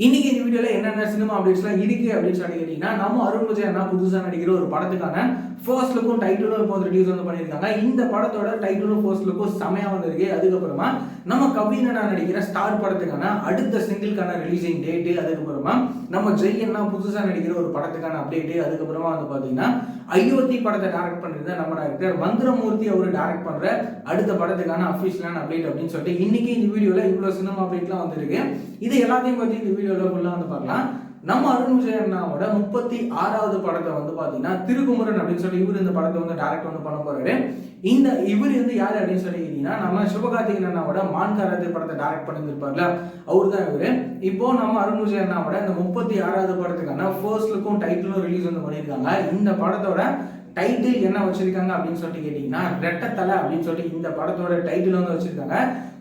இன்னைக்கு இந்த வீடியோல என்னென்ன சினிமா அப்டேட்ஸ்லாம் இருக்கு அப்படின்னு சொல்லி கேட்டீங்கன்னா, நம்ம அருண் விஜய் அண்ணா புதுசா நடிக்கிற ஒரு படத்துக்கான ஃபர்ஸ்ட் லுக்கும் டைட்டிலும் இப்போ ரிலீஸ் பண்ணியிருக்காங்க. இந்த படத்தோட டைட்டிலும் ஃபர்ஸ்ட் லுக்கும் செமையா வந்திருக்கு. அதுக்கப்புறமா நம்ம கவின் அண்ணா நடிக்கிற ஸ்டார் படத்துக்கான அடுத்த சிங்கிள்கான ரிலீசிங் டேட்டு, அதுக்கப்புறமா நம்ம ஜெய் அண்ணா புதுசா நடிக்கிற ஒரு படத்துக்கான அப்டேட்டு, அதுக்கப்புறமா வந்து பாத்தீங்கன்னா அயோத்தி படத்தை டைரக்ட் பண்ணிருந்த நம்ம டைரக்டர் மந்திரமூர்த்தி அவரு டைரக்ட் பண்ற அடுத்த படத்துக்கான அபிஷியலான அப்டேட் அப்படின்னு சொல்லிட்டு இன்னைக்கு இந்த வீடியோல இவ்வளவு சினிமா அப்டேட்லாம் வந்திருக்கு. இது எல்லாத்தையும் பத்தி இந்த வீடியோல ஃபுல்லா வந்து பார்க்கலாம். நம்ம அருண் விஜய் அண்ணாவோட 36வது படத்தை வந்து பாத்தீங்கன்னா திருக்குமரன் அப்படின்னு சொல்லி இவர் இந்த படத்தை வந்து டைரக்ட் வந்து பண்ண போறாரு. இந்த இவர் வந்து யாரு அப்படின்னு சொல்லி கேட்டீங்கன்னா, நம்ம சிவகார்த்திகேயன் அண்ணாவோட மான்காரத்தை படத்தை டைரக்ட் பண்ணிருப்பார்ல, அவரு தான் இவரு. இப்போ நம்ம அருண் விஜய் அண்ணாவோட இந்த 36வது படத்துக்கான ஃபர்ஸ்ட் லுக்கும் டைட்டிலும் ரிலீஸ் வந்து பண்ணியிருக்காங்க. இந்த படத்தோட டைட்டில் என்ன வச்சிருக்காங்க அப்படின்னு சொல்லிட்டு கேட்டீங்கன்னா, ரெட்டத்தலை அப்படின்னு சொல்லிட்டு இந்த படத்தோட டைட்டில் வந்து வச்சிருக்காங்க.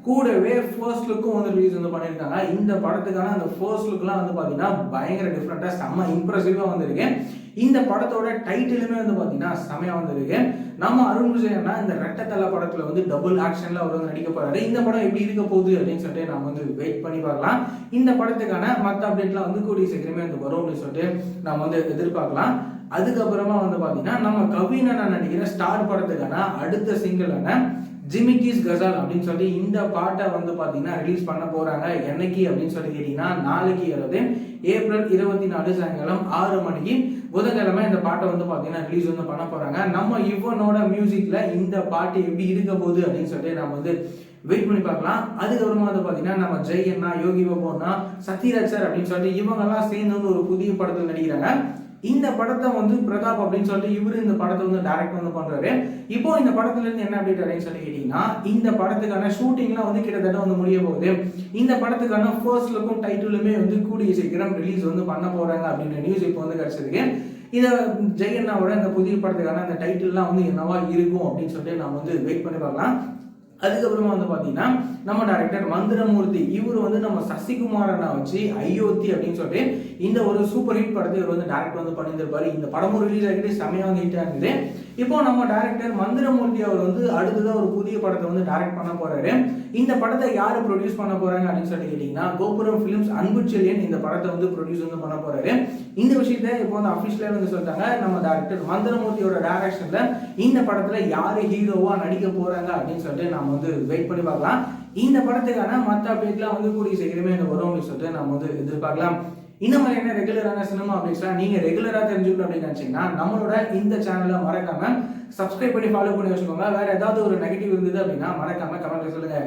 கூடவே ஃபர்ஸ்ட் லுக்கும் வந்து ரிலீஸ் வந்து பண்ணியிருக்காங்க. இந்த படத்துக்கான அந்த ஃபர்ஸ்ட் லுக்லாம் வந்து பார்த்தீங்கன்னா பயங்கர டிஃப்ரெண்டா செம்ம இம்ப்ரெசிவா வந்திருக்கு. இந்த படத்தோட டைட்டிலுமே வந்து பார்த்தீங்கன்னா செமையா வந்திருக்கு. நம்ம அருண் விஜய் அண்ணா இந்த ரெட்டத்தலை படத்துல வந்து டபுள் ஆக்ஷன்ல அவர் வந்து நடிக்க போறாரு. இந்த படம் எப்படி இருக்க போகுது அப்படின்னு சொல்லிட்டு நம்ம வந்து வெயிட் பண்ணி பார்க்கலாம். இந்த படத்துக்கான மற்ற அப்டேட்லாம் வந்து கூடிய சீக்கிரமே வந்து வரும் அப்படின்னு சொல்லிட்டு நம்ம வந்து எதிர்பார்க்கலாம். அதுக்கப்புறமா வந்து பாத்தீங்கன்னா நம்ம கவின் அண்ணா நடிக்கிற ஸ்டார் படத்துக்கான அடுத்த சிங்கிளான ஜிமிக்கிஸ் கசால் அப்படின்னு சொல்லி இந்த பாட்டை வந்து பாத்தீங்கன்னா ரிலீஸ் பண்ண போறாங்க. என்னைக்கு அப்படின்னு சொல்லி கேட்டீங்கன்னா, நாளைக்கு அதாவது ஏப்ரல் 24 சாயங்காலம் 6 மணிக்கு புதன்கிழமை இந்த பாட்டை வந்து பாத்தீங்கன்னா ரிலீஸ் வந்து பண்ண போறாங்க. நம்ம இவனோட மியூசிக்ல இந்த பாட்டு எப்படி இருக்க போகுது அப்படின்னு சொல்லிட்டு நம்ம வந்து வெயிட் பண்ணி பார்க்கலாம். அதுக்கப்புறமா வந்து பாத்தீங்கன்னா நம்ம ஜெய் அண்ணா, யோகி பாபு அண்ணா, சத்யராஜ் சார் அப்படின்னு சொல்லிட்டு இவங்க எல்லாம் சேர்ந்து வந்து ஒரு புதிய படத்தில் நடிக்கிறாங்க. இந்த படத்தை வந்து பிரதாப் அப்படின்னு சொல்லிட்டு இவரு இந்த படத்தை வந்து டைரக்ட் வந்து பண்றாரு. இப்போ இந்த படத்துல இருந்து என்ன அப்டேட் அப்படின்னு சொல்லி கேட்டீங்கன்னா, இந்த படத்துக்கான ஷூட்டிங்லாம் வந்து கிட்டத்தட்ட வந்து முடிய போகுது. இந்த படத்துக்கான ஃபர்ஸ்ட் லுக்கும் டைட்டிலுமே வந்து கூடிய சீக்கிரம் ரிலீஸ் வந்து பண்ண போறாங்க அப்படின்ற நியூஸ் இப்போ வந்து கிடைச்சிருக்கு. இதை ஜெய் அண்ணாவோட இந்த புதிய படத்துக்கான அந்த டைட்டில்லாம் வந்து என்னவா இருக்கும் அப்படின்னு சொல்லிட்டு நம்ம வந்து வெயிட் பண்ணி பார்க்கலாம். அதுக்கப்புறமா வந்து பாத்தீங்கன்னா நம்ம டைரக்டர் மந்திரமூர்த்தி இவர் வந்து நம்ம சசிகுமார் அண்ணா வச்சு அயோத்தி அப்படின்னு சொல்லிட்டு இந்த ஒரு சூப்பர் ஹிட் படத்தை இவர் வந்து டைரக்ட் வந்து பண்ணியிருப்பாரு. இந்த படமும் ரிலீஸ் ஆகிட்டு செமையா வந்து ஹிட் ஆகுது. இப்போ நம்ம டைரக்டர் மந்திரமூர்த்தி அவர் வந்து அடுத்ததான் ஒரு புதிய படத்தை வந்து டைரக்ட் பண்ண போறாரு. இந்த படத்தை யாரு ப்ரொடியூஸ் பண்ண போறாங்க அப்படின்னு சொல்லி கேட்டீங்கன்னா, கோபுரம் பிலிம்ஸ் அன்புச்செழியன் இந்த படத்தை வந்து ப்ரொடியூஸ் வந்து பண்ண போறாரு. இந்த விஷயத்த இப்போ வந்து அபிஷியலா வந்து சொல்லிட்டாங்க. நம்ம டைரக்டர் மந்திரமூர்த்தியோட டைரக்ஷன்ல இந்த படத்துல யாரு ஹீரோவா நடிக்க போறாங்க அப்படின்னு சொல்லிட்டு நம்ம வந்து வெயிட் பண்ணி பார்க்கலாம். இந்த படத்துக்கான மற்ற அப்டேட்லாம் வந்து கூடிய சீக்கிரமே வரும் அப்படின்னு சொல்லிட்டு நம்ம வந்து எதிர்பார்க்கலாம். இந்த மாதிரியான ரெகுலரான சினிமா அப்டேட்ஸ்லாம் நீங்க ரெகுலரா தெரிஞ்சுக்கணும் அப்படின்னு நினைச்சீங்கன்னா, நம்மளோட இந்த சேனலை மறக்காம சப்ஸ்கிரைப் பண்ணி ஃபாலோ பண்ணி வச்சுக்கோங்க. வேற ஏதாவது ஒரு நெகட்டிவ் இருந்தது அப்படின்னா மறக்காம கமெண்ட்ல சொல்லுங்க.